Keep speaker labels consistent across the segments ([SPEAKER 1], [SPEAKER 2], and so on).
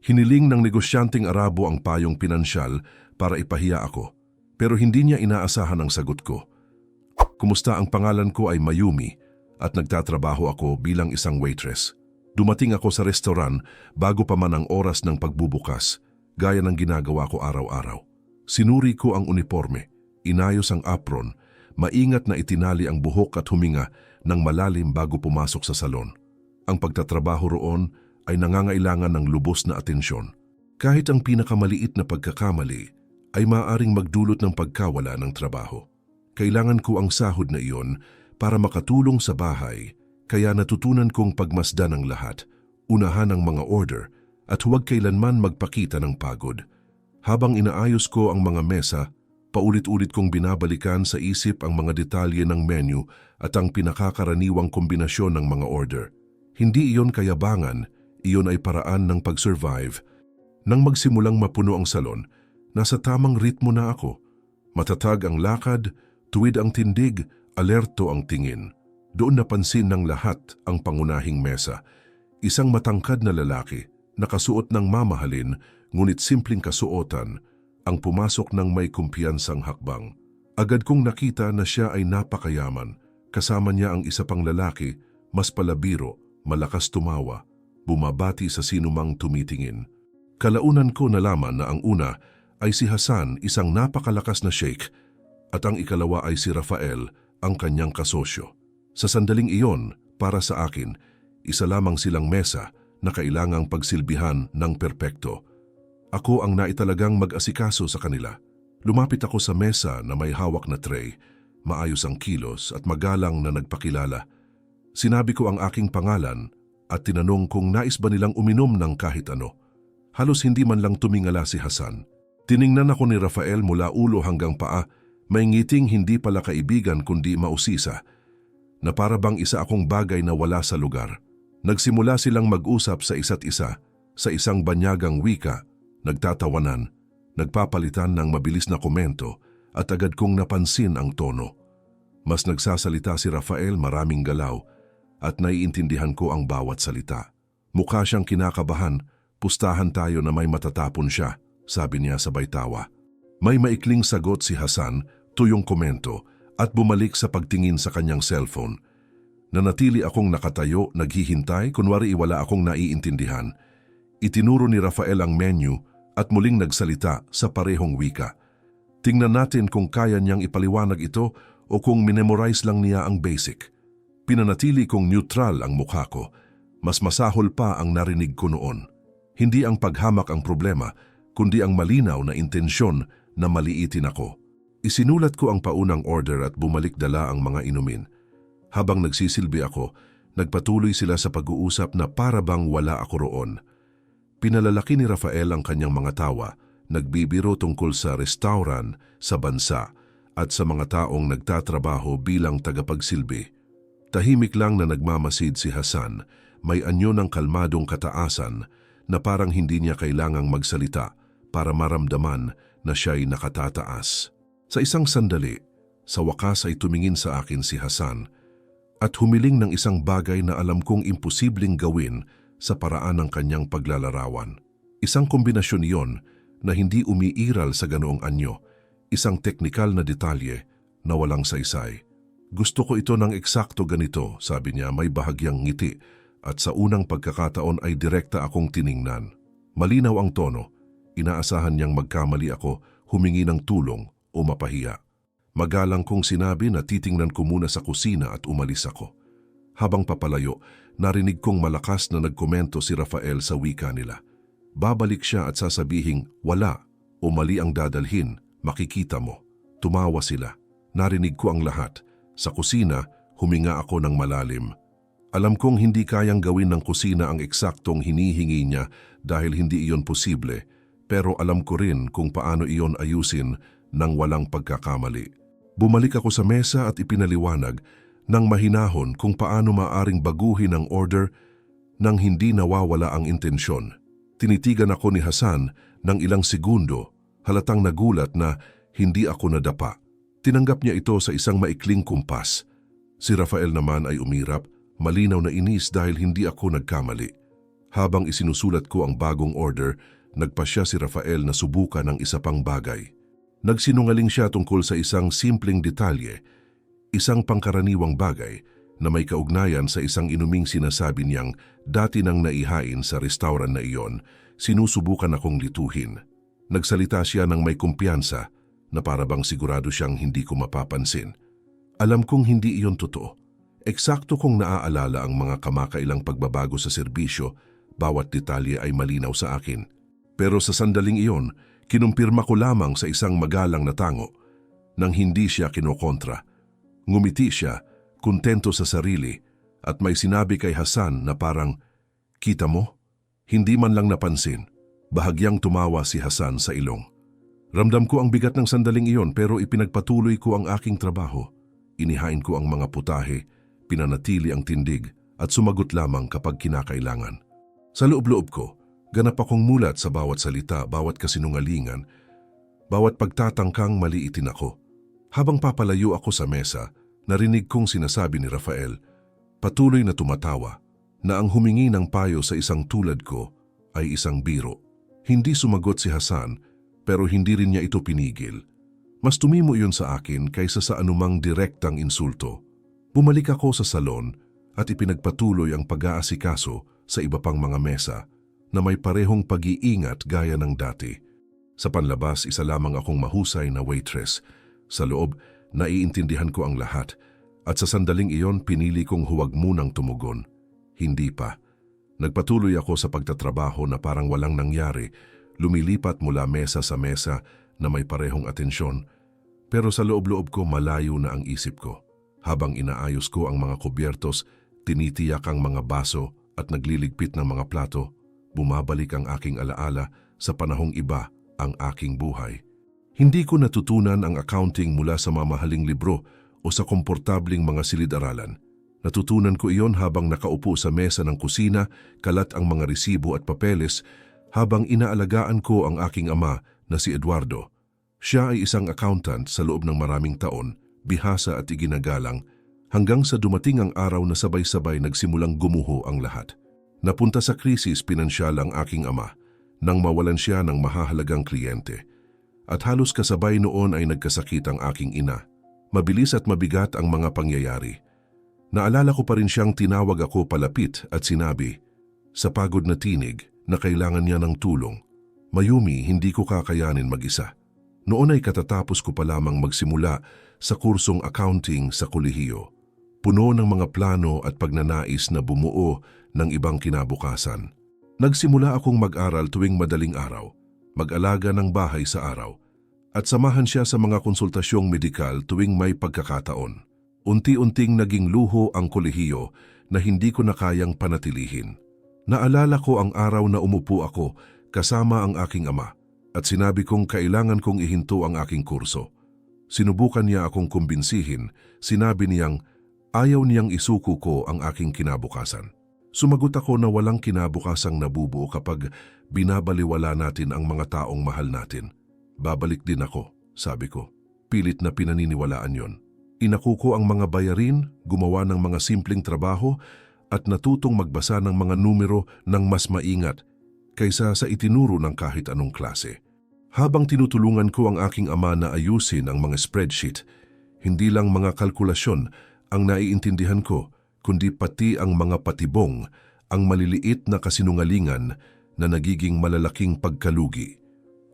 [SPEAKER 1] Hiniling ng negosyanteng Arabo ang payong pinansyal para ipahiya ako, pero hindi niya inaasahan ang sagot ko. Kumusta, ang pangalan ko ay Mayumi at nagtatrabaho ako bilang isang waitress. Dumating ako sa restaurant bago pa man ang oras ng pagbubukas, gaya ng ginagawa ko araw-araw. Sinuri ko ang uniforme, inayos ang apron, maingat na itinali ang buhok at huminga ng malalim bago pumasok sa salon. Ang pagtatrabaho roon ay nangangailangan ng lubos na atensyon. Kahit ang pinakamaliit na pagkakamali ay maaaring magdulot ng pagkawala ng trabaho. Kailangan ko ang sahod na iyon para makatulong sa bahay, kaya natutunan kong pagmasdan ang lahat, unahan ang mga order at huwag kailanman magpakita ng pagod. Habang inaayos ko ang mga mesa, paulit-ulit kong binabalikan sa isip ang mga detalye ng menu at ang pinakakaraniwang kombinasyon ng mga order. Hindi iyon kayabangan, iyon ay paraan ng pag-survive. Nang magsimulang mapuno ang salon, nasa tamang ritmo na ako. Matatag ang lakad, tuwid ang tindig, alerto ang tingin. Doon napansin ng lahat ang pangunahing mesa. Isang matangkad na lalaki, nakasuot ng mamahalin, ngunit simpleng kasuotan, ang pumasok ng may kumpiyansang hakbang. Agad kong nakita na siya ay napakayaman. Kasama niya ang isa pang lalaki, mas palabiro, malakas tumawa, bumabati sa sinumang tumitingin. Kalaunan ko nalaman na ang una ay si Hasan, isang napakalakas na sheikh, at ang ikalawa ay si Rafael, ang kanyang kasosyo. Sa sandaling iyon, para sa akin, isa lamang silang mesa na kailangang pagsilbihan ng perpekto. Ako ang naitalagang mag-asikaso sa kanila. Lumapit ako sa mesa na may hawak na tray, maayos ang kilos at magalang na nagpakilala. Sinabi ko ang aking pangalan at tinanong kung nais ba nilang uminom ng kahit ano. Halos hindi man lang tumingala si Hasan. Tiningnan ako ni Rafael mula ulo hanggang paa, may ngiting hindi pala kaibigan kundi mausisa, na para bang isa akong bagay na wala sa lugar. Nagsimula silang mag-usap sa isa't isa, sa isang banyagang wika, nagtatawanan, nagpapalitan ng mabilis na komento at agad kong napansin ang tono. Mas nagsasalita si Rafael, maraming galaw, at naiintindihan ko ang bawat salita. Mukha siyang kinakabahan, pustahan tayo na may matatapon siya, sabi niya sabay tawa. May maikling sagot si Hasan, tuyong komento, at bumalik sa pagtingin sa kanyang cellphone. Nanatili akong nakatayo, naghihintay, kunwari wala akong naiintindihan. Itinuro ni Rafael ang menu at muling nagsalita sa parehong wika. Tingnan natin kung kaya niyang ipaliwanag ito o kung minemorize lang niya ang basic. Pinanatili kong neutral ang mukha ko. Mas masahol pa ang narinig ko noon. Hindi ang paghamak ang problema, kundi ang malinaw na intensyon na maliitin ako. Isinulat ko ang paunang order at bumalik dala ang mga inumin. Habang nagsisilbi ako, nagpatuloy sila sa pag-uusap na para bang wala ako roon. Pinalalaki ni Rafael ang kanyang mga tawa, nagbibiro tungkol sa restaurant, sa bansa, at sa mga taong nagtatrabaho bilang tagapagsilbi. Tahimik lang na nagmamasid si Hasan, may anyo ng kalmadong kataasan na parang hindi niya kailangang magsalita para maramdaman na siya'y nakatataas. Sa isang sandali, sa wakas ay tumingin sa akin si Hasan at humiling ng isang bagay na alam kong imposibleng gawin sa paraan ng kanyang paglalarawan. Isang kombinasyon iyon na hindi umiiral sa ganoong anyo, isang teknikal na detalye na walang saysay. Gusto ko ito ng eksakto ganito, sabi niya, may bahagyang ngiti, at sa unang pagkakataon ay direkta akong tiningnan. Malinaw ang tono, inaasahan niyang magkamali ako, humingi ng tulong o mapahiya. Magalang kong sinabi na titingnan ko muna sa kusina at umalis ako. Habang papalayo, narinig kong malakas na nagkomento si Rafael sa wika nila. Babalik siya at sasabihing wala o mali ang dadalhin, makikita mo. Tumawa sila. Narinig ko ang lahat. Sa kusina, huminga ako ng malalim. Alam kong hindi kayang gawin ng kusina ang eksaktong hinihingi niya dahil hindi iyon posible, pero alam ko rin kung paano iyon ayusin nang walang pagkakamali. Bumalik ako sa mesa at ipinaliwanag ng mahinahon kung paano maaring baguhin ang order nang hindi nawawala ang intensyon. Tinitigan ako ni Hasan ng ilang segundo, halatang nagulat na hindi ako nadapa. Tinanggap niya ito sa isang maikling kumpas. Si Rafael naman ay umirap, malinaw na inis dahil hindi ako nagkamali. Habang isinusulat ko ang bagong order, nagpasya si Rafael na subukan ang isa pang bagay. Nagsinungaling siya tungkol sa isang simpleng detalye, isang pangkaraniwang bagay na may kaugnayan sa isang inuming sinasabi niyang dati nang naihain sa restaurant na iyon. Sinusubukan akong lituhin. Nagsalita siya ng may kumpiyansa na para bang sigurado siyang hindi ko mapapansin. Alam kong hindi iyon totoo. Eksakto kong naaalala ang mga kamakailang pagbabago sa serbisyo, bawat detalye ay malinaw sa akin. Pero sa sandaling iyon, kinumpirma ko lamang sa isang magalang na tango nang hindi siya kinokontra. Ngumiti siya, kontento sa sarili, at may sinabi kay Hasan na parang, "Kita mo?" Hindi man lang napansin. Bahagyang tumawa si Hasan sa ilong. Ramdam ko ang bigat ng sandaling iyon pero ipinagpatuloy ko ang aking trabaho. Inihain ko ang mga putahe, pinanatili ang tindig at sumagot lamang kapag kinakailangan. Sa loob-loob ko, ganap akong mulat sa bawat salita, bawat kasinungalingan, bawat pagtatangkang maliitin ako. Habang papalayo ako sa mesa, narinig kong sinasabi ni Rafael, patuloy na tumatawa, na ang humingi ng payo sa isang tulad ko ay isang biro. Hindi sumagot si Hasan, pero hindi rin niya ito pinigil. Mas tumimo iyon sa akin kaysa sa anumang direktang insulto. Bumalik ako sa salon at ipinagpatuloy ang pag-aasikaso sa iba pang mga mesa na may parehong pag-iingat gaya ng dati. Sa panlabas, isa lamang akong mahusay na waitress. Sa loob, naiintindihan ko ang lahat at sa sandaling iyon pinili kong huwag munang tumugon. Hindi pa. Nagpatuloy ako sa pagtatrabaho na parang walang nangyari, lumilipat mula mesa sa mesa na may parehong atensyon. Pero sa loob-loob ko malayo na ang isip ko. Habang inaayos ko ang mga kubyertos, tinitiyak ang mga baso at nagliligpit ng mga plato, bumabalik ang aking alaala sa panahong iba ang aking buhay. Hindi ko natutunan ang accounting mula sa mamahaling libro o sa komportabling mga silid-aralan. Natutunan ko iyon habang nakaupo sa mesa ng kusina, kalat ang mga resibo at papeles, habang inaalagaan ko ang aking ama na si Eduardo. Siya ay isang accountant sa loob ng maraming taon, bihasa at iginagalang, hanggang sa dumating ang araw na sabay-sabay nagsimulang gumuho ang lahat. Napunta sa krisis pinansyal ang aking ama nang mawalan siya ng mahahalagang kliyente. At halos kasabay noon ay nagkasakit ang aking ina. Mabilis at mabigat ang mga pangyayari. Naalala ko pa rin siyang tinawag ako palapit at sinabi, sa pagod na tinig, na kailangan niya ng tulong. Mayumi, hindi ko kakayanin mag-isa. Noon ay katatapos ko pa lamang magsimula sa kursong accounting sa kolehiyo. Puno ng mga plano at pagnanais na bumuo ng ibang kinabukasan. Nagsimula akong mag-aral tuwing madaling araw, mag-alaga ng bahay sa araw, at samahan siya sa mga konsultasyong medikal tuwing may pagkakataon. Unti-unting naging luho ang kolehiyo na hindi ko na kayang panatilihin. Naalala ko ang araw na umupo ako kasama ang aking ama at sinabi kong kailangan kong ihinto ang aking kurso. Sinubukan niya akong kumbinsihin, sinabi niyang ayaw niyang isuko ko ang aking kinabukasan. Sumagot ako na walang kinabukasang nabubuo kapag binabaliwala natin ang mga taong mahal natin. Babalik din ako, sabi ko. Pilit na pinaniniwalaan yon. Inako ko ang mga bayarin, gumawa ng mga simpleng trabaho at natutong magbasa ng mga numero ng mas maingat kaysa sa itinuro ng kahit anong klase. Habang tinutulungan ko ang aking ama na ayusin ang mga spreadsheet, hindi lang mga kalkulasyon ang naiintindihan ko, kundi pati ang mga patibong, ang maliliit na kasinungalingan na nagiging malalaking pagkalugi.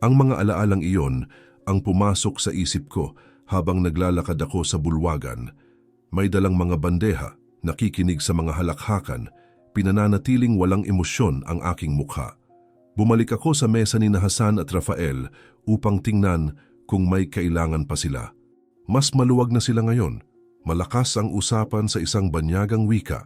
[SPEAKER 1] Ang mga alaalang iyon ang pumasok sa isip ko habang naglalakad ako sa bulwagan. May dalang mga bandeha, nakikinig sa mga halakhakan, pinananatiling walang emosyon ang aking mukha. Bumalik ako sa mesa ni Hasan at Rafael upang tingnan kung may kailangan pa sila. Mas maluwag na sila ngayon. Malakas ang usapan sa isang banyagang wika.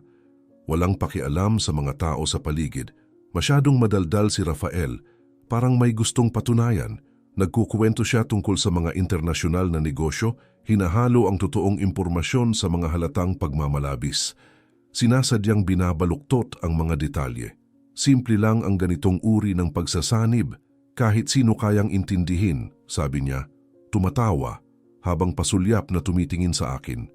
[SPEAKER 1] Walang pakialam sa mga tao sa paligid. Masyadong madaldal si Rafael, parang may gustong patunayan. Nagkukuwento siya tungkol sa mga internasyonal na negosyo, hinahalo ang totoong impormasyon sa mga halatang pagmamalabis. Sinasadyang binabaluktot ang mga detalye. Simple lang ang ganitong uri ng pagsasanib, kahit sino kayang intindihin, sabi niya. Tumatawa, habang pasulyap na tumitingin sa akin.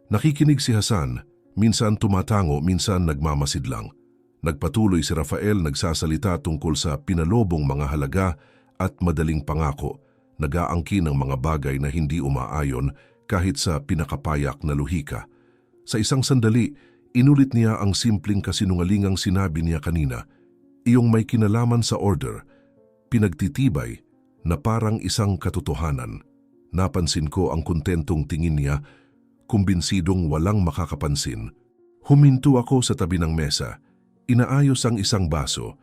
[SPEAKER 1] Nakikinig si Hasan, minsan tumatango, minsan nagmamasid lang. Nagpatuloy si Rafael nagsasalita tungkol sa pinalobong mga halaga at madaling pangako, nag-aangkin ng mga bagay na hindi umaayon kahit sa pinakapayak na luhika. Sa isang sandali, inulit niya ang simpleng kasinungalingang sinabi niya kanina, iyong may kinalaman sa order, pinagtitibay na parang isang katotohanan. Napansin ko ang kontentong tingin niya, kumbinsidong walang makakapansin. Huminto ako sa tabi ng mesa, inaayos ang isang baso,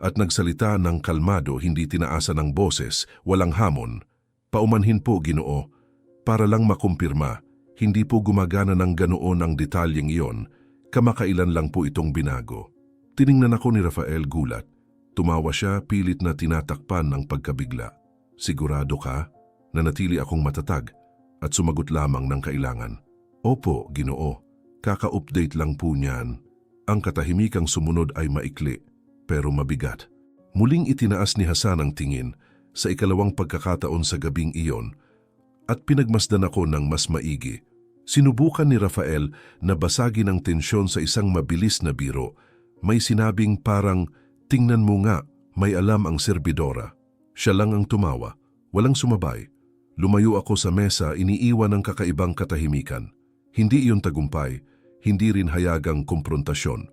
[SPEAKER 1] at nagsalita ng kalmado, hindi tinaasa ng boses, walang hamon. Paumanhin po, Ginoo, para lang makumpirma, hindi po gumagana ng ganoon ang detalyeng iyon, kamakailan lang po itong binago. Tiningnan ako ni Rafael gulat. Tumawa siya, pilit na tinatakpan ng pagkabigla. Sigurado ka? Nanatili akong matatag at sumagot lamang ng kailangan. Opo, Ginoo, kaka-update lang po niyan. Ang katahimikang sumunod ay maikli, pero mabigat. Muling itinaas ni Hasan ang tingin sa ikalawang pagkakataon sa gabing iyon at pinagmasdan ako ng mas maigi. Sinubukan ni Rafael na basagin ang tensyon sa isang mabilis na biro. May sinabing parang, tingnan mo nga, may alam ang serbidora. Siya lang ang tumawa, walang sumabay. Lumayo ako sa mesa, iniiwan ng kakaibang katahimikan. Hindi iyon tagumpay, hindi rin hayagang komprontasyon,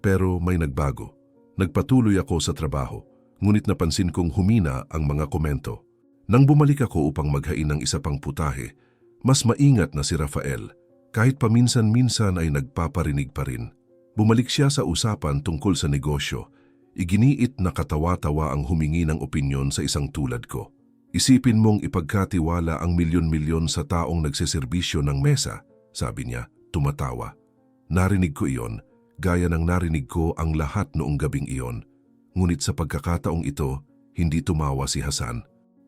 [SPEAKER 1] pero may nagbago. Nagpatuloy ako sa trabaho, ngunit napansin kong humina ang mga komento. Nang bumalik ako upang maghain ng isa pang putahe, mas maingat na si Rafael, kahit paminsan-minsan ay nagpaparinig pa rin. Bumalik siya sa usapan tungkol sa negosyo. Iginiit na katawa-tawa ang humingi ng opinyon sa isang tulad ko. Isipin mong ipagkatiwala ang milyon-milyon sa taong nagseserbisyo ng mesa, sabi niya, tumatawa. Narinig ko iyon, gaya ng narinig ko ang lahat noong gabing iyon. Ngunit sa pagkakataong ito, hindi tumawa si Hasan.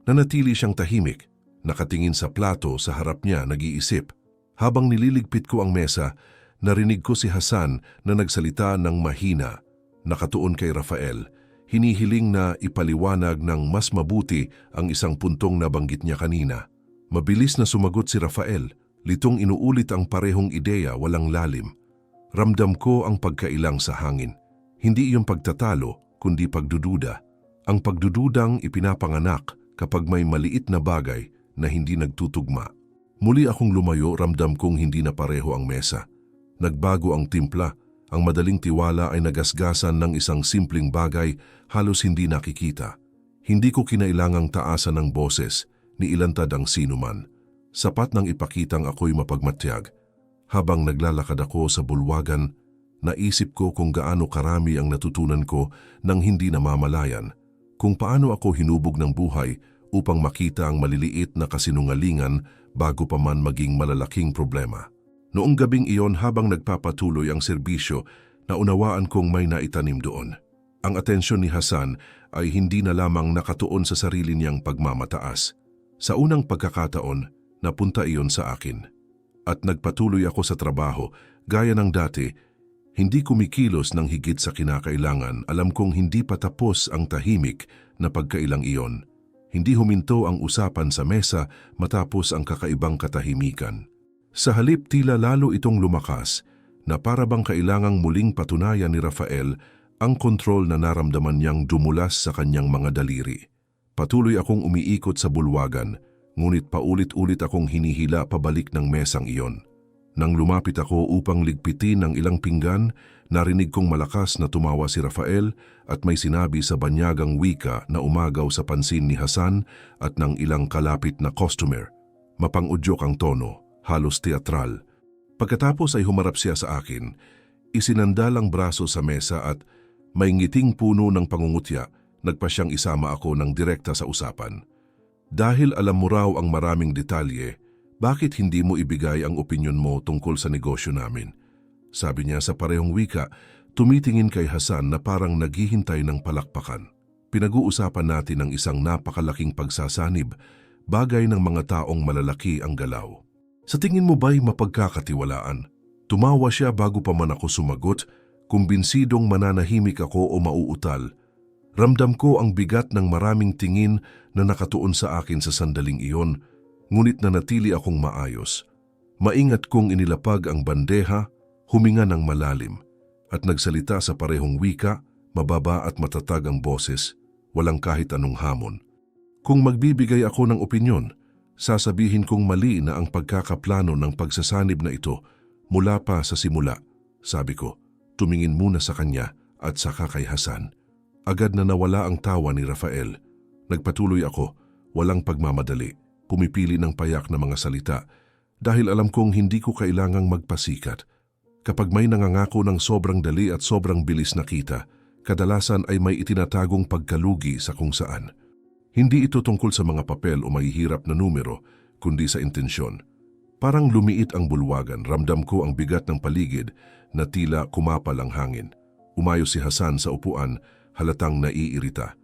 [SPEAKER 1] Nanatili siyang tahimik, nakatingin sa plato sa harap niya, nag-iisip. Habang nililigpit ko ang mesa, narinig ko si Hasan na nagsalita ng mahina, nakatuon kay Rafael, hinihiling na ipaliwanag ng mas mabuti ang isang puntong nabanggit niya kanina. Mabilis na sumagot si Rafael, litong inuulit ang parehong ideya, walang lalim. Ramdam ko ang pagkailang sa hangin. Hindi iyong pagtatalo, kundi pagdududa. Ang pagdududang ipinapanganak kapag may maliit na bagay na hindi nagtutugma. Muli akong lumayo, ramdam kong hindi na pareho ang mesa. Nagbago ang timpla, ang madaling tiwala ay nagasgasan ng isang simpleng bagay halos hindi nakikita. Hindi ko kinailangang taasan ng boses ni ilantad ang sinuman. Sapat nang ipakitang ako'y mapagmatyag. Habang naglalakad ako sa bulwagan, naisip ko kung gaano karami ang natutunan ko nang hindi namamalayan, kung paano ako hinubog ng buhay upang makita ang maliliit na kasinungalingan bago pa man maging malalaking problema. Noong gabing iyon, habang nagpapatuloy ang serbisyo, naunawaan kong may naitanim doon. Ang atensyon ni Hasan ay hindi na lamang nakatuon sa sarili niyang pagmamataas. Sa unang pagkakataon, napunta iyon sa akin. At nagpatuloy ako sa trabaho, gaya ng dati, hindi kumikilos ng higit sa kinakailangan. Alam kong hindi pa tapos ang tahimik na pagkailang iyon. Hindi huminto ang usapan sa mesa matapos ang kakaibang katahimikan. Sa halip, tila lalo itong lumakas, na para bang kailangang muling patunayan ni Rafael ang kontrol na naramdaman niyang dumulas sa kanyang mga daliri. Patuloy akong umiikot sa bulwagan, ngunit paulit-ulit akong hinihila pabalik ng mesang iyon. Nang lumapit ako upang ligpitin ang ilang pinggan, narinig kong malakas na tumawa si Rafael at may sinabi sa banyagang wika na umagaw sa pansin ni Hasan at ng ilang kalapit na customer. Mapang-udyok ang tono, halos teatral. Pagkatapos ay humarap siya sa akin, isinandal ang braso sa mesa at may ngiting puno ng pangungutya, nagpa siyang isama ako ng direkta sa usapan. Dahil alam mo raw ang maraming detalye, bakit hindi mo ibigay ang opinyon mo tungkol sa negosyo namin? Sabi niya sa parehong wika, tumitingin kay Hasan na parang naghihintay ng palakpakan. Pinag-uusapan natin ang isang napakalaking pagsasanib, bagay ng mga taong malalaki ang galaw. Sa tingin mo ba'y mapagkakatiwalaan? Tumawa siya bago pa man ako sumagot, kumbinsidong mananahimik ako o mauutal. Ramdam ko ang bigat ng maraming tingin na nakatuon sa akin sa sandaling iyon, ngunit nanatili akong maayos. Maingat kong inilapag ang bandeha, huminga ng malalim, at nagsalita sa parehong wika, mababa at matatag ang boses, walang kahit anong hamon. Kung magbibigay ako ng opinyon, sasabihin kong mali na ang pagkakaplano ng pagsasanib na ito mula pa sa simula. Sabi ko, tumingin muna sa kanya at saka kay Hasan. Agad na nawala ang tawa ni Rafael. Nagpatuloy ako, walang pagmamadali, pumipili ng payak na mga salita dahil alam kong hindi ko kailangang magpasikat. Kapag may nangangako ng sobrang dali at sobrang bilis na kita, kadalasan ay may itinatagong pagkalugi sa kung saan. Hindi ito tungkol sa mga papel o mahihirap na numero, kundi sa intensyon. Parang lumiit ang bulwagan, ramdam ko ang bigat ng paligid na tila kumapal ang hangin. Umayos si Hasan sa upuan, halatang naiirita.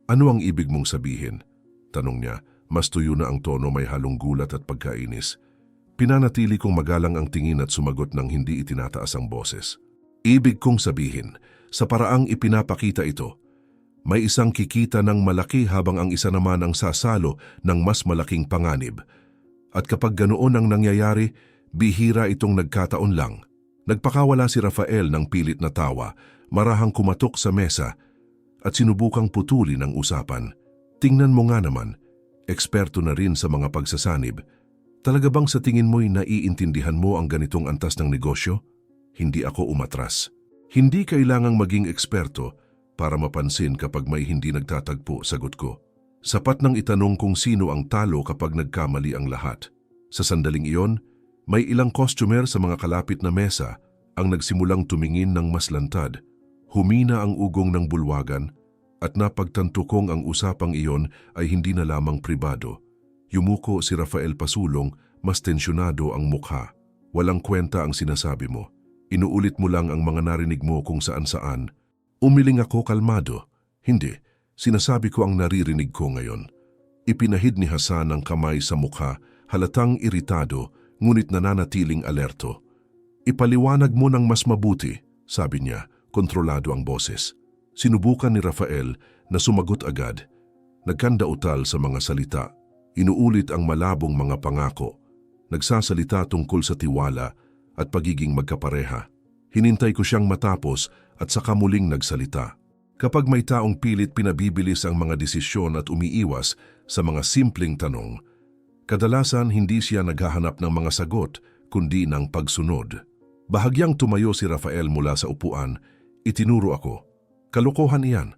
[SPEAKER 1] Ano ang ibig mong sabihin? Tanong niya, mas tuyo na ang tono, may halong gulat at pagkainis. Pinanatili kong magalang ang tingin at sumagot ng hindi itinataas ang boses. Ibig kong sabihin, sa paraang ipinapakita ito, may isang kikita ng malaki habang ang isa naman ang sasalo ng mas malaking panganib. At kapag ganoon ang nangyayari, bihira itong nagkataon lang. Nagpakawala si Rafael ng pilit na tawa, marahang kumatok sa mesa at sinubukang putulin ang usapan. Tingnan mo nga naman, eksperto na rin sa mga pagsasanib. Talaga bang sa tingin mo'y naiintindihan mo ang ganitong antas ng negosyo? Hindi ako umatras. Hindi kailangang maging eksperto para mapansin kapag may hindi nagtatagpo, sagot ko. Sapat nang itanong kung sino ang talo kapag nagkamali ang lahat. Sa sandaling iyon, may ilang customer sa mga kalapit na mesa ang nagsimulang tumingin ng mas lantad. Humina ang ugong ng bulwagan at napagtanto kong ang usapang iyon ay hindi na lamang pribado. Yumuko si Rafael pasulong, mas tensyonado ang mukha. Walang kwenta ang sinasabi mo. Inuulit mo lang ang mga narinig mo kung saan-saan. Umiling ako kalmado. Hindi, sinasabi ko ang naririnig ko ngayon. Ipinahid ni Hasan ang kamay sa mukha, halatang iritado, ngunit nananatiling alerto. Ipaliwanag mo ng mas mabuti, sabi niya, kontrolado ang boses. Sinubukan ni Rafael na sumagot agad. Nagkandautal sa mga salita. Inuulit ang malabong mga pangako. Nagsasalita tungkol sa tiwala at pagiging magkapareha. Hinintay ko siyang matapos at saka muling nagsalita. Kapag may taong pilit pinabibilis ang mga desisyon at umiiwas sa mga simpleng tanong, kadalasan hindi siya naghahanap ng mga sagot kundi ng pagsunod. Bahagyang tumayo si Rafael mula sa upuan, itinuro ako. Kalokohan iyan,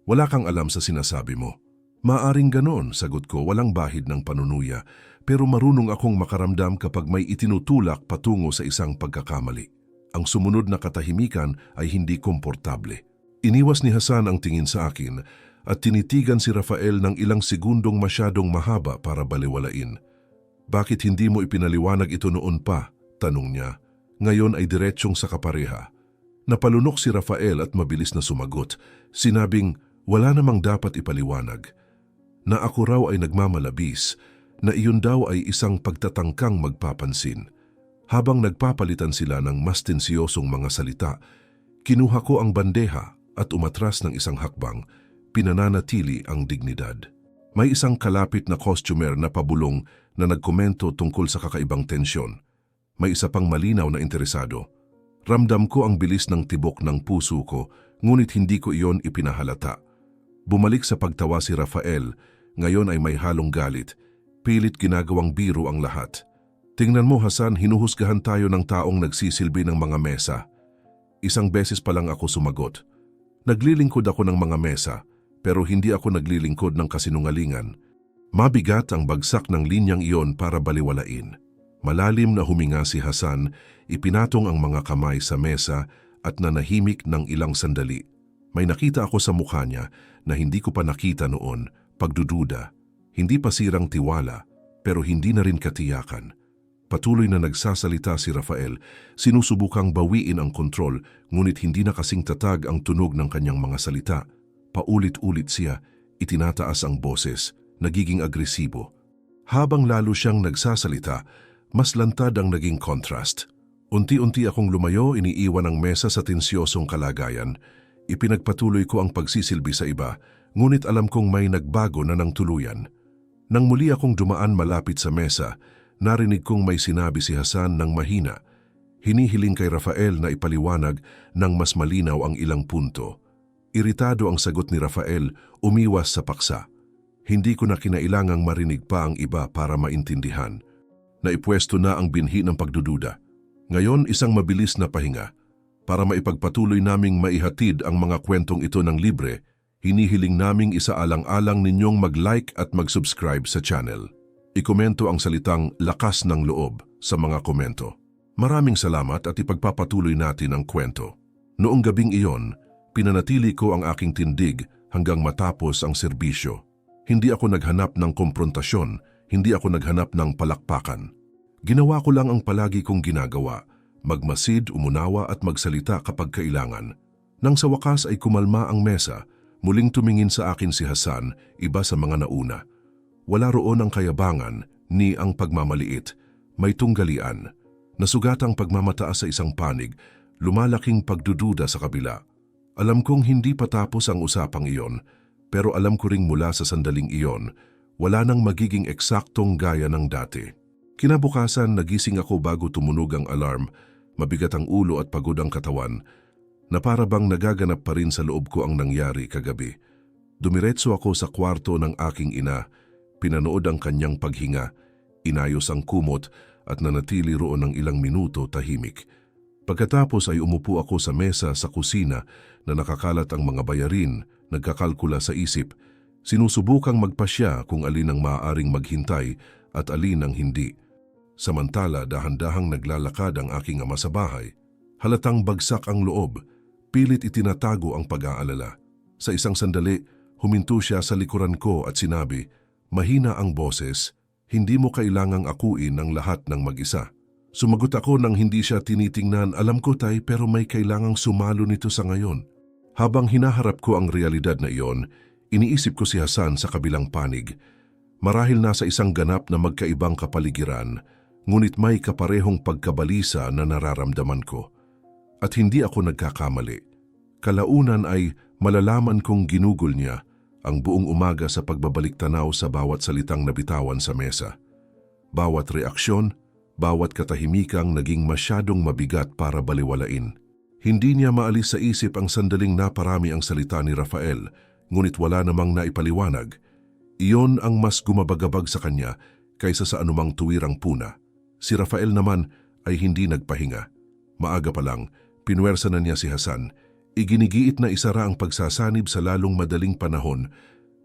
[SPEAKER 1] wala kang alam sa sinasabi mo. Maaring ganon, sagot ko, walang bahid ng panunuya, pero marunong akong makaramdam kapag may itinutulak patungo sa isang pagkakamali. Ang sumunod na katahimikan ay hindi komportable. Iniwas ni Hasan ang tingin sa akin at tinitigan si Rafael ng ilang segundong masyadong mahaba para baliwalain. Bakit hindi mo ipinaliwanag ito noon pa? Tanong niya. Ngayon ay diretsyong sa kapareha. Napalunok si Rafael at mabilis na sumagot. Sinabing, wala namang dapat ipaliwanag. Na ako raw ay nagmamalabis, na iyon daw ay isang pagtatangkang magpapansin. Habang nagpapalitan sila ng mas tensiyosong mga salita, kinuha ko ang bandeha at umatras ng isang hakbang, pinananatili ang dignidad. May isang kalapit na customer na pabulong na nagkomento tungkol sa kakaibang tensyon. May isa pang malinaw na interesado. Ramdam ko ang bilis ng tibok ng puso ko, ngunit hindi ko iyon ipinahalata. Bumalik sa pagtawa si Rafael, ngayon ay may halong galit. Pilit ginagawang biro ang lahat. Tingnan mo Hasan, hinuhusgahan tayo ng taong nagsisilbi ng mga mesa. Isang beses pa lang ako sumagot. Naglilingkod ako ng mga mesa, pero hindi ako naglilingkod ng kasinungalingan. Mabigat ang bagsak ng linyang iyon para baliwalain. Malalim na huminga si Hasan, ipinatong ang mga kamay sa mesa at nanahimik ng ilang sandali. May nakita ako sa mukha niya na hindi ko pa nakita noon, pagdududa. Hindi pa sirang tiwala, pero hindi na rin katiyakan. Patuloy na nagsasalita si Rafael, sinusubukang bawiin ang kontrol, ngunit hindi na kasing tatag ang tunog ng kanyang mga salita. Paulit-ulit siya, itinataas ang boses, nagiging agresibo. Habang lalo siyang nagsasalita, mas lantad ang naging contrast. Unti-unti akong lumayo, iniiwan ang mesa sa tensyosong kalagayan. Ipinagpatuloy ko ang pagsisilbi sa iba, ngunit alam kong may nagbago na ng tuluyan. Nang muli akong dumaan malapit sa mesa, narinig kong may sinabi si Hasan ng mahina. Hinihiling kay Rafael na ipaliwanag ng mas malinaw ang ilang punto. Iritado ang sagot ni Rafael, umiwas sa paksa. Hindi ko na kinailangang marinig pa ang iba para maintindihan. Naipwesto na ang binhi ng pagdududa. Ngayon, isang mabilis na pahinga. Para maipagpatuloy naming maihatid ang mga kwentong ito ng libre, hinihiling naming isaalang-alang ninyong mag-like at mag-subscribe sa channel. Ikomento ang salitang lakas ng loob sa mga komento. Maraming salamat at ipagpapatuloy natin ang kwento. Noong gabing iyon, pinanatili ko ang aking tindig hanggang matapos ang serbisyo. Hindi ako naghanap ng komprontasyon, hindi ako naghanap ng palakpakan. Ginawa ko lang ang palagi kong ginagawa, magmasid, umunawa at magsalita kapag kailangan. Nang sa wakas ay kumalma ang mesa, muling tumingin sa akin si Hasan, iba sa mga nauna. Wala roon ang kayabangan, ni ang pagmamaliit, may tunggalian. Nasugatang pagmamataas sa isang panig, lumalaking pagdududa sa kabila. Alam kong hindi patapos ang usapang iyon, pero alam ko ring mula sa sandaling iyon, wala nang magiging eksaktong gaya ng dati. Kinabukasan, nagising ako bago tumunog ang alarm, mabigat ang ulo at pagod ang katawan, na para bang nagaganap pa rin sa loob ko ang nangyari kagabi. Dumiretso ako sa kwarto ng aking ina, pinanood ang kanyang paghinga, inayos ang kumot at nanatili roon ng ilang minuto tahimik. Pagkatapos ay umupo ako sa mesa sa kusina na nakakalat ang mga bayarin, nagkakalkula sa isip, sinusubukang magpasya kung alin ang maaaring maghintay at alin ang hindi. Samantala, dahan-dahang naglalakad ang aking ama sa bahay. Halatang bagsak ang loob, pilit itinatago ang pag-aalala. Sa isang sandali, huminto siya sa likuran ko at sinabi, "Mahina ang boses, hindi mo kailangang akuin ang lahat ng mag-isa." Sumagot ako nang hindi siya tinitingnan, "Alam ko tay, pero may kailangang sumalo nito sa ngayon." Habang hinaharap ko ang realidad na iyon, iniisip ko si Hasan sa kabilang panig. Marahil nasa isang ganap na magkaibang kapaligiran, ngunit may kaparehong pagkabalisa na nararamdaman ko. At hindi ako nagkakamali. Kalaunan ay malalaman kong ginugol niya ang buong umaga sa pagbabalik tanaw sa bawat salitang nabitawan sa mesa. Bawat reaksyon, bawat katahimikang naging masyadong mabigat para baliwalain. Hindi niya maalis sa isip ang sandaling naparami ang salita ni Rafael, ngunit wala namang naipaliwanag. Iyon ang mas gumabagabag sa kanya kaysa sa anumang tuwirang puna. Si Rafael naman ay hindi nagpahinga. Maaga pa lang, pinwersa na niya si Hasan. Iginigiit na isara ang pagsasanib sa lalong madaling panahon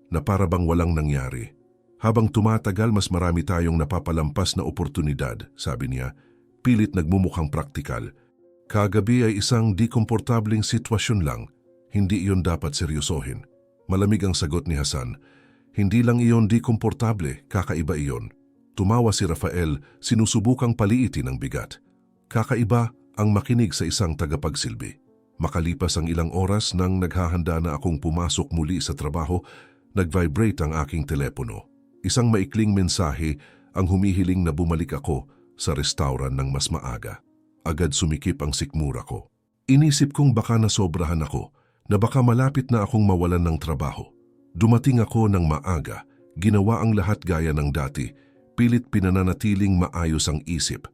[SPEAKER 1] na para bang walang nangyari. Habang tumatagal, mas marami tayong napapalampas na oportunidad, sabi niya, pilit nagmumukhang praktikal. Kagabi ay isang di komportabling sitwasyon lang, hindi iyon dapat seryosohin. Malamig ang sagot ni Hasan. Hindi lang iyon di komportable, kakaiba iyon. Tumawa si Rafael, sinusubukang paliitin ang bigat. Kakaiba ang makinig sa isang tagapagsilbi. Makalipas ang ilang oras nang naghahanda na akong pumasok muli sa trabaho, nag-vibrate ang aking telepono. Isang maikling mensahe ang humihiling na bumalik ako sa restauran ng mas maaga. Agad sumikip ang sikmura ko. Inisip kong baka nasobrahan ako, na baka malapit na akong mawalan ng trabaho. Dumating ako ng maaga, ginawa ang lahat gaya ng dati, pilit pinananatiling maayos ang isip.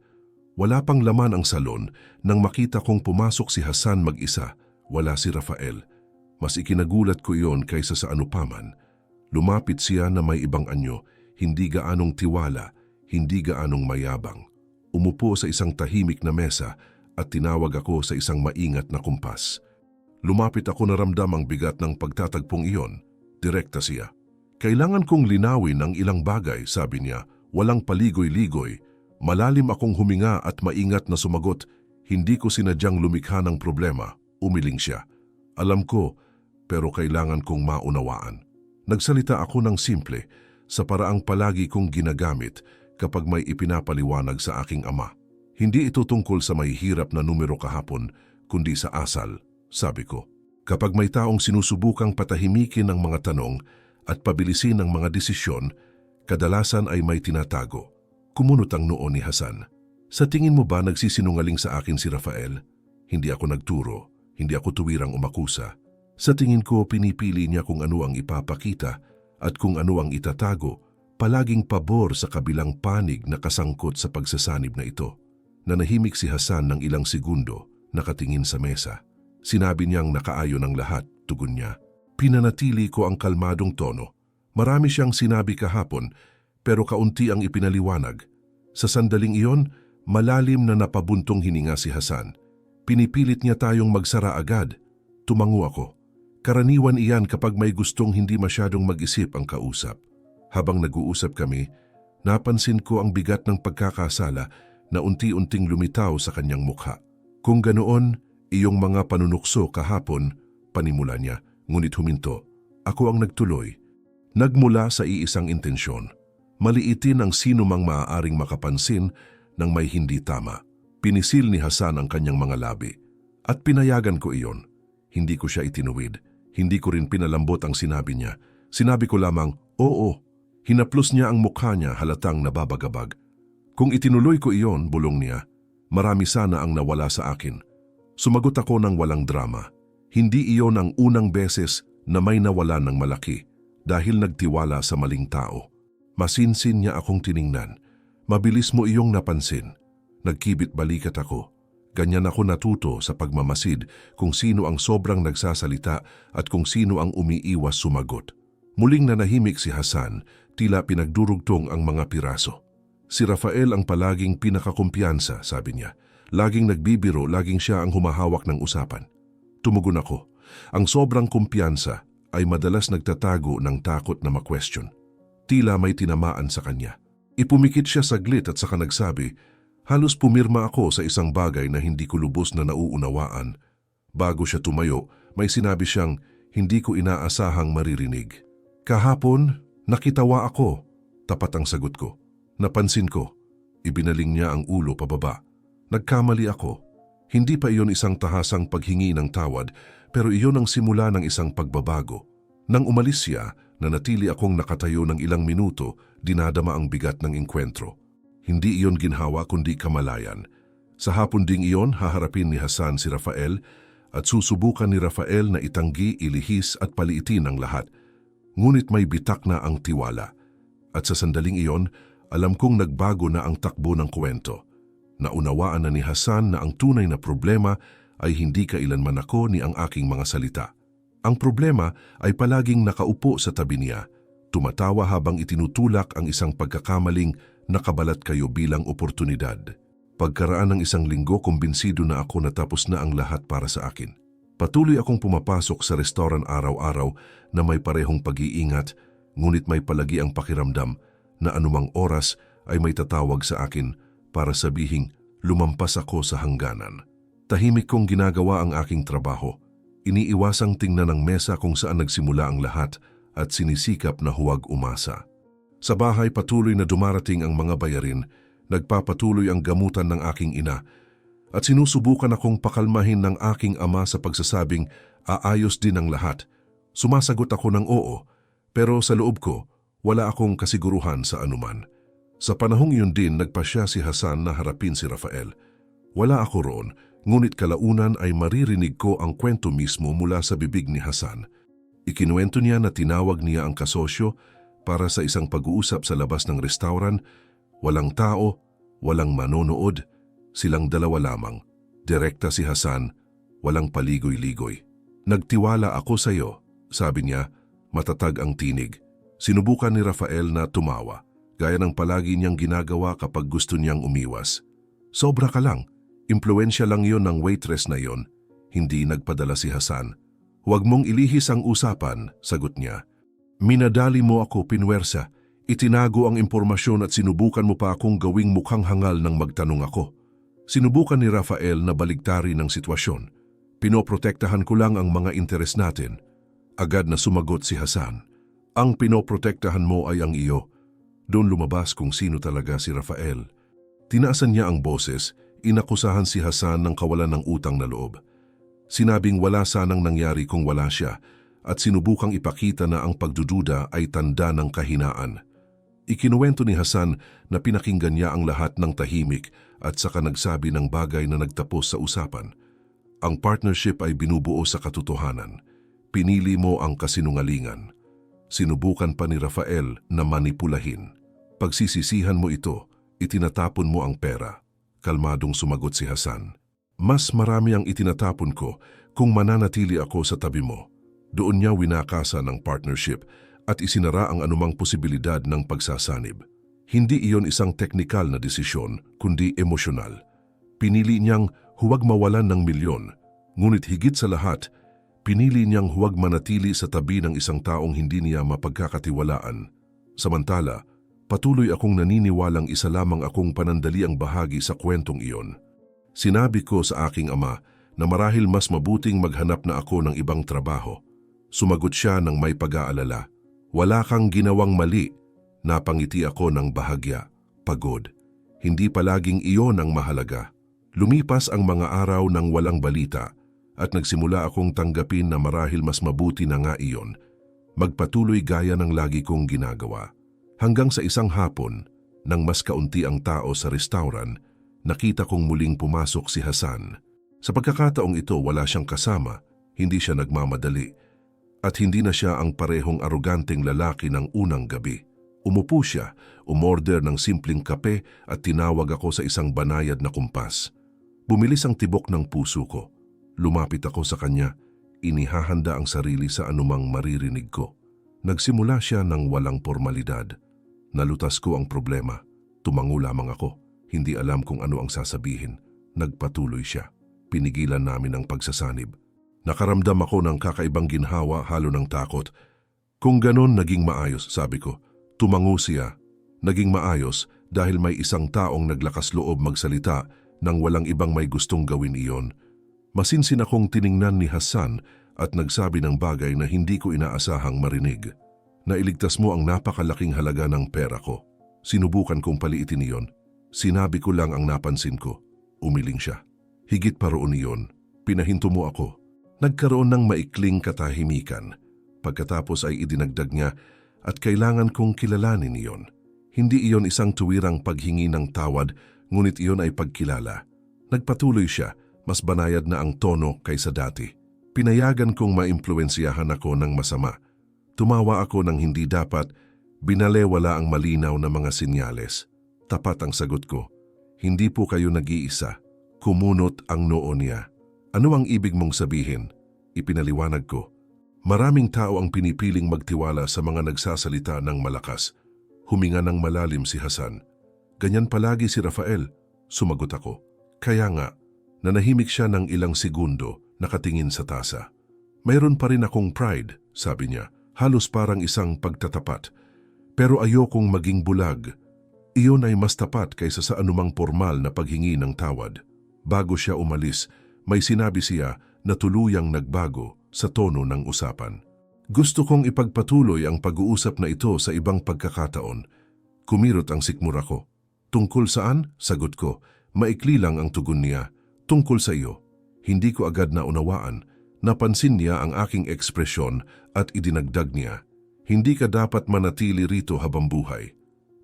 [SPEAKER 1] Wala pang laman ang salon nang makita kong pumasok si Hasan mag-isa, wala si Rafael. Mas ikinagulat ko iyon kaysa sa anupaman. Lumapit siya na may ibang anyo, hindi gaanong tiwala, hindi gaanong mayabang. Umupo sa isang tahimik na mesa at tinawag ako sa isang maingat na kumpas. Lumapit ako na ramdam ang bigat ng pagtatagpong iyon. Direkta siya. "Kailangan kong linawin ang ilang bagay," sabi niya. Walang paligoy-ligoy. Malalim akong huminga at maingat na sumagot. "Hindi ko sinadyang lumikha ng problema." Umiling siya. "Alam ko, pero kailangan kong maunawaan." Nagsalita ako ng simple, sa paraang palagi kong ginagamit kapag may ipinapaliwanag sa aking ama. "Hindi ito tungkol sa may hirap na numero kahapon, kundi sa asal," sabi ko. Kapag may taong sinusubukang patahimikin ang mga tanong at pabilisin ang mga desisyon, kadalasan ay may tinatago. Kumunot ang noo ni Hasan. "Sa tingin mo ba nagsisinungaling sa akin si Rafael? Hindi ako nagturo, hindi ako tuwirang umakusa. Sa tingin ko, pinipili niya kung ano ang ipapakita at kung ano ang itatago, palaging pabor sa kabilang panig na kasangkot sa pagsasanib na ito. Nanahimik si Hasan ng ilang segundo, nakatingin sa mesa. Sinabi niyang nakaayon ang lahat, tugon niya. Pinanatili ko ang kalmadong tono. Marami siyang sinabi kahapon, pero kaunti ang ipinaliwanag. Sa sandaling iyon, malalim na napabuntong hininga si Hasan. Pinipilit niya tayong magsara agad. Tumango ako. Karaniwan iyan kapag may gustong hindi masyadong mag-isip ang kausap. Habang nag-uusap kami, napansin ko ang bigat ng pagkakasala na unti-unting lumitaw sa kanyang mukha. Kung ganoon, iyong mga panunukso kahapon, panimula niya, ngunit huminto. Ako ang nagtuloy. Nagmula sa iisang intensyon. Maliitin ang sino mang maaaring makapansin ng may hindi tama. Pinisil ni Hasan ang kanyang mga labi. At pinayagan ko iyon. Hindi ko siya itinuwid. Hindi ko rin pinalambot ang sinabi niya. Sinabi ko lamang, oo. Hinaplos niya ang mukha niya halatang nababagabag. Kung itinuloy ko iyon, bulong niya, marami sana ang nawala sa akin. Sumagot ako ng walang drama. Hindi iyon ang unang beses na may nawala ng malaki dahil nagtiwala sa maling tao. Masinsin niya akong tiningnan. Mabilis mo iyong napansin. Nagkibit balikat ako. Ganyan ako natuto sa pagmamasid kung sino ang sobrang nagsasalita at kung sino ang umiiwas sumagot. Muling nanahimik si Hasan, tila pinagdurugtong ang mga piraso. Si Rafael ang palaging pinakakumpiyansa, sabi niya. Laging nagbibiro, laging siya ang humahawak ng usapan. Tumugon ako. Ang sobrang kumpiyansa ay madalas nagtatago ng takot na ma-question. Tila may tinamaan sa kanya. Ipumikit siya saglit at saka nagsabi, halos pumirma ako sa isang bagay na hindi ko lubos na nauunawaan. Bago siya tumayo, may sinabi siyang hindi ko inaasahang maririnig. Kahapon, nakitawa ako. Tapat ang sagot ko. Napansin ko. Ibinaling niya ang ulo pababa. Nagkamali ako. Hindi pa iyon isang tahasang paghingi ng tawad, pero iyon ang simula ng isang pagbabago. Nang umalis siya, nanatili akong nakatayo ng ilang minuto, dinadama ang bigat ng engkwentro. Hindi iyon ginhawa kundi kamalayan. Sa hapon ding iyon, haharapin ni Hasan si Rafael at susubukan ni Rafael na itanggi, ilihis at paliitin ang lahat. Ngunit may bitak na ang tiwala. At sa sandaling iyon, alam kong nagbago na ang takbo ng kwento. Naunawaan na ni Hasan na ang tunay na problema ay hindi kailanman ako ni ang aking mga salita. Ang problema ay palaging nakaupo sa tabi niya, tumatawa habang itinutulak ang isang pagkakamaling nakabalat kayo bilang oportunidad. Pagkaraan ng isang linggo, kumbinsido na ako na tapos na ang lahat para sa akin. Patuloy akong pumapasok sa restoran araw-araw na may parehong pag-iingat, ngunit may palagi ang pakiramdam na anumang oras ay may tatawag sa akin para sabihing lumampas ako sa hangganan. Tahimik kong ginagawa ang aking trabaho. Iniiwasang tingnan ang mesa kung saan nagsimula ang lahat at sinisikap na huwag umasa. Sa bahay patuloy na dumarating ang mga bayarin, nagpapatuloy ang gamutan ng aking ina at sinusubukan akong pakalmahin ng aking ama sa pagsasabing aayos din ang lahat. Sumasagot ako ng oo, pero sa loob ko, wala akong kasiguruhan sa anuman. Sa panahong iyon din nagpasya si Hasan na harapin si Rafael. Wala ako roon, ngunit kalaunan ay maririnig ko ang kwento mismo mula sa bibig ni Hasan. Ikinuwento niya na tinawag niya ang kasosyo para sa isang pag-uusap sa labas ng restauran. Walang tao, walang manonood, silang dalawa lamang. Direkta si Hasan, walang paligoy-ligoy. Nagtiwala ako sa iyo, sabi niya, matatag ang tinig. Sinubukan ni Rafael na tumawa, gaya ng palagi niyang ginagawa kapag gusto niyang umiwas. Sobra ka lang. Impluensya lang yon ng waitress na yon. Hindi nagpadala si Hasan. Huwag mong ilihis ang usapan, sagot niya. Minadali mo ako, pinwersa. Itinago ang impormasyon at sinubukan mo pa akong gawing mukhang hangal nang magtanong ako. Sinubukan ni Rafael na baligtarin ang sitwasyon. Pinoprotektahan ko lang ang mga interes natin. Agad na sumagot si Hasan. Ang pinoprotektahan mo ay ang iyo. Doon lumabas kung sino talaga si Rafael. Tinaasan niya ang boses. Inakusahan si Hasan ng kawalan ng utang na loob. Sinabing wala sanang nangyari kung wala siya at sinubukang ipakita na ang pagdududa ay tanda ng kahinaan. Ikinuwento ni Hasan na pinakinggan niya ang lahat ng tahimik at saka nagsabi ng bagay na nagtapos sa usapan. Ang partnership ay binubuo sa katotohanan. Pinili mo ang kasinungalingan. Sinubukan pa ni Rafael na manipulahin. Pagsisisihan mo ito, itinatapon mo ang pera. Kalmadong sumagot si Hasan. Mas marami ang itinatapon ko kung mananatili ako sa tabi mo. Doon niya winakasan ang partnership at isinara ang anumang posibilidad ng pagsasanib. Hindi iyon isang teknikal na desisyon, kundi emosyonal. Pinili niyang huwag mawalan ng milyon, ngunit higit sa lahat, pinili niyang huwag manatili sa tabi ng isang taong hindi niya mapagkakatiwalaan. Samantala, patuloy akong naniniwalang isa lamang akong panandaliang bahagi sa kwentong iyon. Sinabi ko sa aking ama na marahil mas mabuting maghanap na ako ng ibang trabaho. Sumagot siya ng may pag-aalala. Wala kang ginawang mali. Napangiti ako ng bahagya, pagod. Hindi palaging iyon ang mahalaga. Lumipas ang mga araw ng walang balita at nagsimula akong tanggapin na marahil mas mabuti na nga iyon. Magpatuloy gaya ng lagi kong ginagawa. Hanggang sa isang hapon, nang mas kaunti ang tao sa restauran, nakita kong muling pumasok si Hasan. Sa pagkakataong ito wala siyang kasama, hindi siya nagmamadali, at hindi na siya ang parehong aroganteng lalaki ng unang gabi. Umupo siya, umorder ng simpleng kape at tinawag ako sa isang banayad na kumpas. Bumilis ang tibok ng puso ko. Lumapit ako sa kanya, inihahanda ang sarili sa anumang maririnig ko. Nagsimula siya ng walang formalidad. Nalutas ko ang problema. Tumango lamang ako. Hindi alam kung ano ang sasabihin. Nagpatuloy siya. Pinigilan namin ang pagsasanib. Nakaramdam ako ng kakaibang ginhawa, halo ng takot. Kung ganon, naging maayos, sabi ko. Tumango siya. Naging maayos dahil may isang taong naglakas loob magsalita nang walang ibang may gustong gawin iyon. Masinsin akong tiningnan ni Hasan at nagsabi ng bagay na hindi ko inaasahang marinig. Nailigtas mo ang napakalaking halaga ng pera ko. Sinubukan kong paliitin iyon. Sinabi ko lang ang napansin ko. Umiling siya. Higit pa roon iyon. Pinahinto mo ako. Nagkaroon ng maikling katahimikan. Pagkatapos ay idinagdag niya at kailangan kong kilalanin iyon. Hindi iyon isang tuwirang paghingi ng tawad, ngunit iyon ay pagkilala. Nagpatuloy siya. Mas banayad na ang tono kaysa dati. Pinayagan kong maimpluwensyahan ako ng masama. Tumawa ako ng hindi dapat, binalewala ang malinaw na mga sinyales. Tapat ang sagot ko. Hindi po kayo nag-iisa. Kumunot ang noo niya. Ano ang ibig mong sabihin? Ipinaliwanag ko. Maraming tao ang pinipiling magtiwala sa mga nagsasalita ng malakas. Huminga ng malalim si Hasan. Ganyan palagi si Rafael. Sumagot ako. Kaya nga, nanahimik siya ng ilang segundo, nakatingin sa tasa. Mayroon pa rin akong pride, sabi niya, halos parang isang pagtatapat. Pero ayokong maging bulag. Iyon ay mas tapat kaysa sa anumang formal na paghingi ng tawad. Bago siya umalis, may sinabi siya na tuluyang nagbago sa tono ng usapan. Gusto kong ipagpatuloy ang pag-uusap na ito sa ibang pagkakataon. Kumirot ang sikmura ko. Tungkol saan? Sagot ko. Maikli lang ang tugon niya. Tungkol sa iyo. Hindi ko agad naunawaan. Napansin niya ang aking ekspresyon at idinagdag niya. Hindi ka dapat manatili rito habang buhay.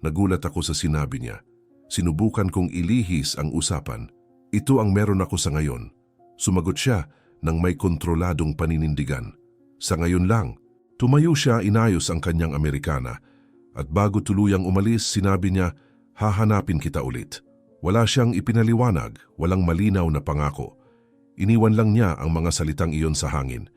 [SPEAKER 1] Nagulat ako sa sinabi niya. Sinubukan kong ilihis ang usapan. Ito ang meron ako sa ngayon. Sumagot siya nang may kontroladong paninindigan. Sa ngayon lang, tumayo siya, inayos ang kanyang Amerikana. At bago tuluyang umalis, sinabi niya, hahanapin kita ulit. Wala siyang ipinaliwanag, walang malinaw na pangako. Iniwan lang niya ang mga salitang iyon sa hangin.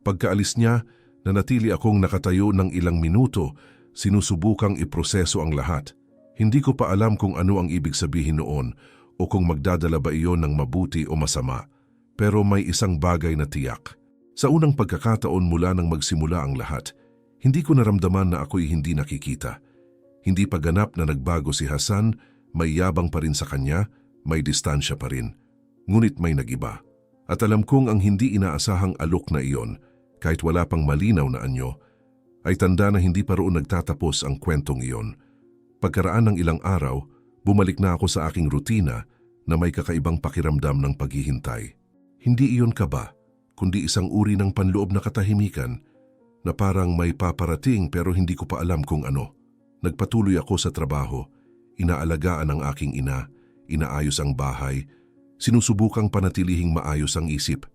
[SPEAKER 1] Pagkaalis niya, nanatili akong nakatayo ng ilang minuto, sinusubukang iproseso ang lahat. Hindi ko pa alam kung ano ang ibig sabihin noon o kung magdadala ba iyon ng mabuti o masama. Pero may isang bagay na tiyak. Sa unang pagkakataon mula nang magsimula ang lahat, hindi ko naramdaman na ako'y hindi nakikita. Hindi pa ganap na nagbago si Hasan, may yabang pa rin sa kanya, may distansya pa rin. Ngunit may nagiba. At alam kong ang hindi inaasahang alok na iyon, kahit wala pang malinaw na anyo, ay tanda na hindi pa roon nagtatapos ang kwentong iyon. Pagkaraan ng ilang araw, bumalik na ako sa aking rutina na may kakaibang pakiramdam ng paghihintay. Hindi iyon kaba, kundi isang uri ng panloob na katahimikan na parang may paparating pero hindi ko pa alam kung ano. Nagpatuloy ako sa trabaho, inaalagaan ang aking ina, inaayos ang bahay, sinusubukang panatilihing maayos ang isip.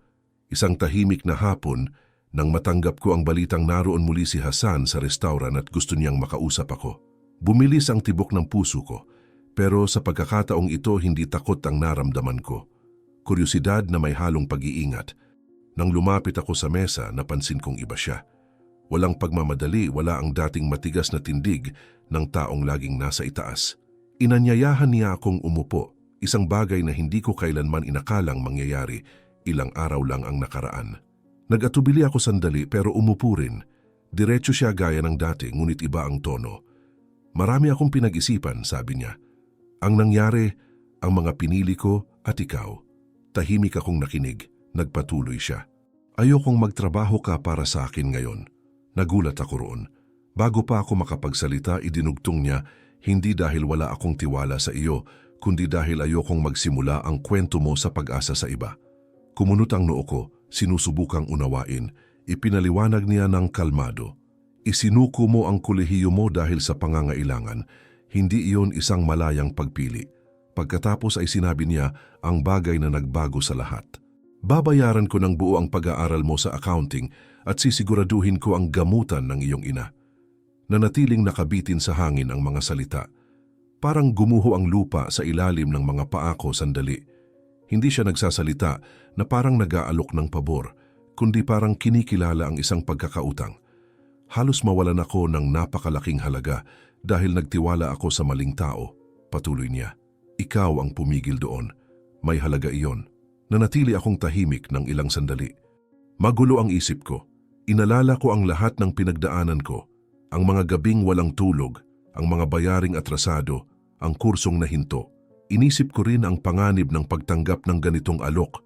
[SPEAKER 1] Isang tahimik na hapon nang matanggap ko ang balitang naroon muli si Hasan sa restauran at gusto niyang makausap ako. Bumilis ang tibok ng puso ko. Pero sa pagkakataong ito, hindi takot ang naramdaman ko. Kuryosidad na may halong pag-iingat. Nang lumapit ako sa mesa, napansin kong iba siya. Walang pagmamadali, wala ang dating matigas na tindig ng taong laging nasa itaas. Inanyayahan niya akong umupo, isang bagay na hindi ko kailanman inakalang mangyayari, ilang araw lang ang nakaraan. Nag-atubili ako sandali pero umupo rin. Diretso siya gaya ng dati, ngunit iba ang tono. Marami akong pinag-isipan, sabi niya. Ang nangyari, ang mga pinili ko at ikaw. Tahimik akong nakinig, nagpatuloy siya. Ayokong magtrabaho ka para sa akin ngayon. Nagulat ako roon. Bago pa ako makapagsalita, idinugtong niya, hindi dahil wala akong tiwala sa iyo, kundi dahil ayokong magsimula ang kwento mo sa pag-asa sa iba. Kumunot ang noo ko, sinusubukang unawain. Ipinaliwanag niya ng kalmado. Isinuko mo ang kolehiyo mo dahil sa pangangailangan. Hindi iyon isang malayang pagpili. Pagkatapos ay sinabi niya ang bagay na nagbago sa lahat. Babayaran ko ng buo ang pag-aaral mo sa accounting at sisiguraduhin ko ang gamutan ng iyong ina. Nanatiling nakabitin sa hangin ang mga salita. Parang gumuho ang lupa sa ilalim ng mga paa ko sandali. Hindi siya nagsasalita na parang nag-aalok ng pabor, kundi parang kinikilala ang isang pagkakautang. Halos mawalan ako ng napakalaking halaga dahil nagtiwala ako sa maling tao. Patuloy niya. Ikaw ang pumigil doon. May halaga iyon. Nanatili akong tahimik ng ilang sandali. Magulo ang isip ko. Inalala ko ang lahat ng pinagdaanan ko. Ang mga gabing walang tulog, ang mga bayaring atrasado, ang kursong nahinto. Inisip ko rin ang panganib ng pagtanggap ng ganitong alok.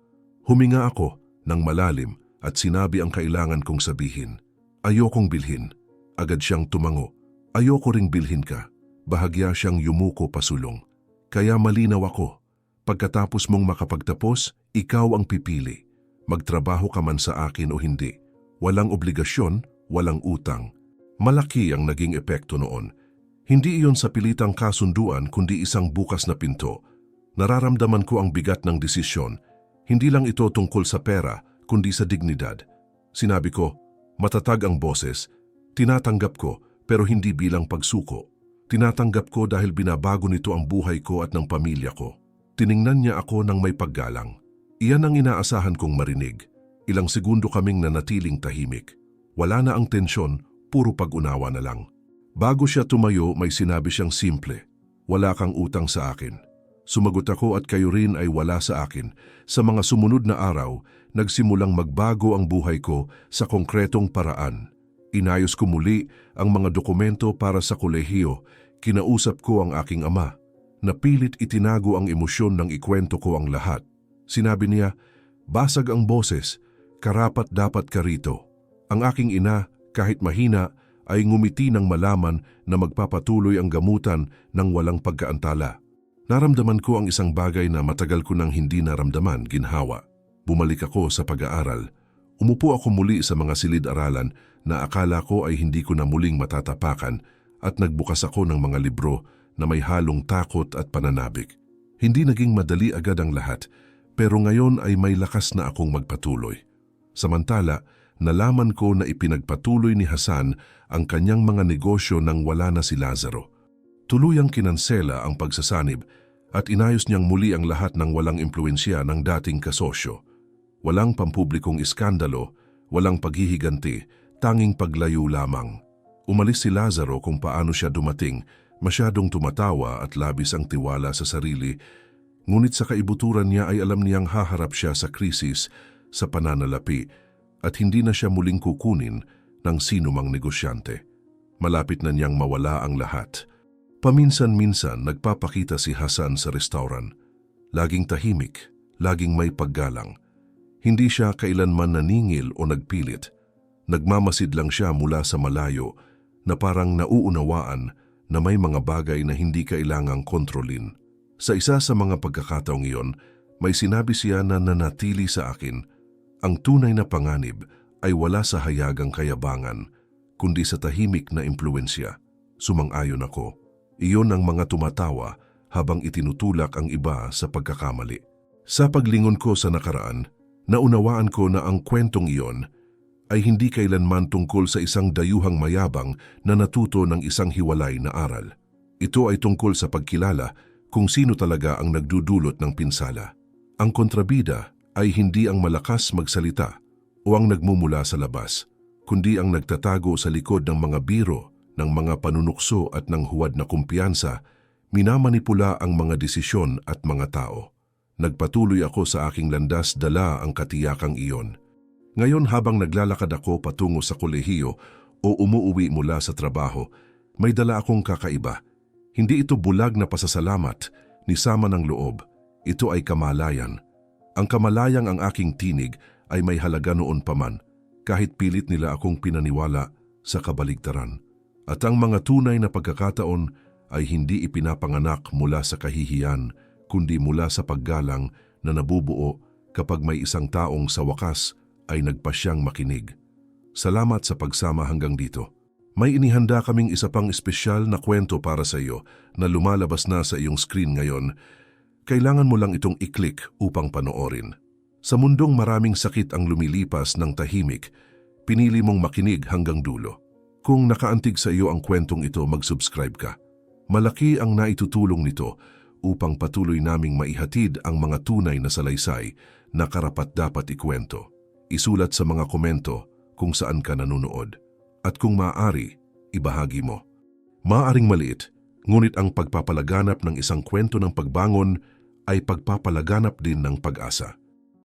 [SPEAKER 1] Huminga ako ng malalim at sinabi ang kailangan kong sabihin. Ayokong bilhin. Agad siyang tumango. Ayoko ring bilhin ka. Bahagya siyang yumuko pasulong. Kaya malinaw ako. Pagkatapos mong makapagtapos, ikaw ang pipili. Magtrabaho ka man sa akin o hindi. Walang obligasyon, walang utang. Malaki ang naging epekto noon. Hindi iyon sa pilitang kasunduan kundi isang bukas na pinto. Nararamdaman ko ang bigat ng desisyon. Hindi lang ito tungkol sa pera kundi sa dignidad. Sinabi ko, matatag ang boses. Tinatanggap ko pero hindi bilang pagsuko. Tinatanggap ko dahil binabago nito ang buhay ko at ng pamilya ko. Tiningnan niya ako ng may paggalang. Iyan ang inaasahan kong marinig. Ilang segundo kaming nanatiling tahimik. Wala na ang tensyon, puro pag-unawa na lang. Bago siya tumayo, may sinabi siyang simple. Wala kang utang sa akin. Sumagot ako at kayo rin ay wala sa akin. Sa mga sumunod na araw, nagsimulang magbago ang buhay ko sa konkretong paraan. Inayos ko muli ang mga dokumento para sa kolehiyo. Kinausap ko ang aking ama. Napilit itinago ang emosyon nang ikwento ko ang lahat. Sinabi niya, basag ang boses, karapat dapat ka rito. Ang aking ina, kahit mahina, ay ngumiti nang malaman na magpapatuloy ang gamutan ng walang pagkaantala. Naramdaman ko ang isang bagay na matagal ko nang hindi naramdaman, ginhawa. Bumalik ako sa pag-aaral. Umupo ako muli sa mga silid-aralan na akala ko ay hindi ko na muling matatapakan at nagbukas ako ng mga libro na may halong takot at pananabik. Hindi naging madali agad ang lahat, pero ngayon ay may lakas na akong magpatuloy. Samantala, nalaman ko na ipinagpatuloy ni Hasan ang kanyang mga negosyo nang wala na si Lazaro. Tuluyang kinansela ang pagsasanib at inayos niyang muli ang lahat ng walang impluensya ng dating kasosyo. Walang pampublikong iskandalo, walang paghihiganti, tanging paglayo lamang. Umalis si Lazaro kung paano siya dumating, masyadong tumatawa at labis ang tiwala sa sarili, ngunit sa kaibuturan niya ay alam niyang haharap siya sa krisis, sa pananalapi, at hindi na siya muling kukunin ng sinumang negosyante. Malapit na niyang mawala ang lahat. Paminsan-minsan nagpapakita si Hasan sa restauran. Laging tahimik, laging may paggalang. Hindi siya kailanman naningil o nagpilit. Nagmamasid lang siya mula sa malayo na parang nauunawaan na may mga bagay na hindi kailangang kontrolin. Sa isa sa mga pagkakataong iyon, may sinabi siya na nanatili sa akin. Ang tunay na panganib ay wala sa hayagang kayabangan, kundi sa tahimik na impluensya. Sumang-ayon ako. Iyon ang mga tumatawa habang itinutulak ang iba sa pagkakamali. Sa paglingon ko sa nakaraan, naunawaan ko na ang kwentong iyon ay hindi kailanman tungkol sa isang dayuhang mayabang na natuto ng isang hiwalay na aral. Ito ay tungkol sa pagkilala kung sino talaga ang nagdudulot ng pinsala. Ang kontrabida ay hindi ang malakas magsalita o ang nagmumula sa labas, kundi ang nagtatago sa likod ng mga biro, ng mga panunukso at ng huwad na kumpiyansa, minamanipula ang mga desisyon at mga tao. Nagpatuloy ako sa aking landas, dala ang katiyakang iyon. Ngayon habang naglalakad ako patungo sa kolehiyo o umuuwi mula sa trabaho, may dala akong kakaiba. Hindi ito bulag na pasasalamat ni sama ng loob. Ito ay kamalayan. Ang kamalayang ang aking tinig ay may halaga noon pa man, kahit pilit nila akong pinaniwala sa kabaligtaran. At ang mga tunay na pagkakataon ay hindi ipinapanganak mula sa kahihiyan, kundi mula sa paggalang na nabubuo kapag may isang taong sa wakas ay nagpasyang makinig. Salamat sa pagsama hanggang dito. May inihanda kaming isa pang espesyal na kwento para sa iyo na lumalabas na sa iyong screen ngayon. Kailangan mo lang itong i-click upang panoorin. Sa mundong maraming sakit ang lumilipas ng tahimik, pinili mong makinig hanggang dulo. Kung nakaantig sa iyo ang kwentong ito, mag-subscribe ka. Malaki ang naitutulong nito upang patuloy naming maihatid ang mga tunay na salaysay na karapat-dapat ikwento. Isulat sa mga komento kung saan ka nanonood. At kung maaari, ibahagi mo. Maaring maliit, ngunit ang pagpapalaganap ng isang kwento ng pagbangon ay pagpapalaganap din ng pag-asa.